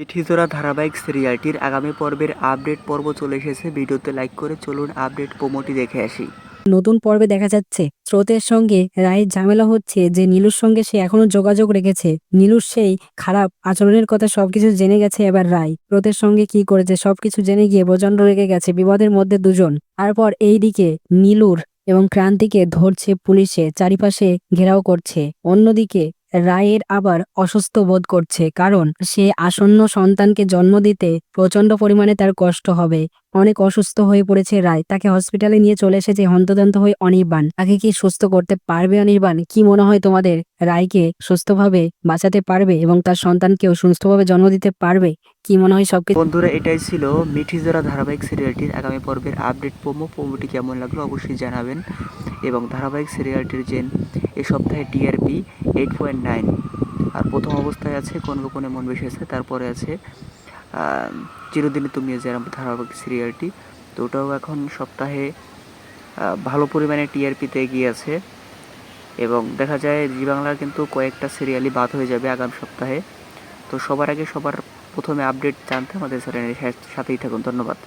চিঠিজোড়া ধারাবাহিক সিরিয়ালটির আগামী পর্বের আপডেট পর্ব চলে এসেছে। ভিডিওতে লাইক করে চলুন আপডেট প্রোমোটি দেখে আসি। নতুন পর্বে দেখা যাচ্ছে স্রোতের সঙ্গে রায়ের ঝামেলা হচ্ছে যে নীলুর সঙ্গে সে এখনো যোগাযোগ রেখেছে। নীলুর সেই খারাপ আচরণের কথা সবকিছু জেনে গেছে এবার রায়। স্রোতের সঙ্গে কি করেছে সবকিছু জেনে গিয়ে প্রচণ্ড রেগে গেছে, বিপদের মধ্যে দুজন। তারপর এইদিকে নীলুর এবং ক্রান্তিকে ধরছে পুলিশে, চারিপাশে ঘেরাও করছে। অন্যদিকে রায়ের আবার অসুস্থ বোধ করছে, কারণ সে আসন্ন সন্তানকে জন্ম দিতে প্রচন্ড পরিমাণে তার কষ্ট হবে। অনেক অসুস্থ হয়ে পড়েছে রায়, তাকে হসপিটালে নিয়ে চলে এসেছে হন্তদন্ত হয়ে অনির্বাণ। তাকে কি সুস্থ করতে পারবে অনির্বাণ? কি মনে হয় তোমাদের, রায়কে সুস্থভাবে বাঁচাতে পারবে এবং তার সন্তানকেও সুস্থভাবে জন্ম দিতে পারবে? কি মনে হয় সবকিছু? বন্ধুরা, এটাই ছিল মিঠিজোড়া ধারাবাহিক সিরিয়ালটির আগামী পর্বের আপডেট প্রোমোটি কেমন লাগলো অবশ্যই জানাবেন। এবং ধারাবাহিক সিরিয়ালটির যে এ সপ্তাহে টিআরপি 8.9, আর প্রথম অবস্থায় আছে কোন গোপনে মন বেসেছে, তারপরে আছে চিরদিনই তুমি যে ধারাবাহিক সিরিয়ালটি। তো ওটাও এখন সপ্তাহে ভালো পরিমাণে টিআরপিতে এগিয়ে আছে। এবং দেখা যায় জি বাংলার কিন্তু কয়েকটা সিরিয়ালই বাদ হয়ে যাবে আগামী সপ্তাহে। তো সবার আগে সবার প্রথমে আপডেট জানতে আমাদের চ্যানেলের সাথেই থাকুন। ধন্যবাদ।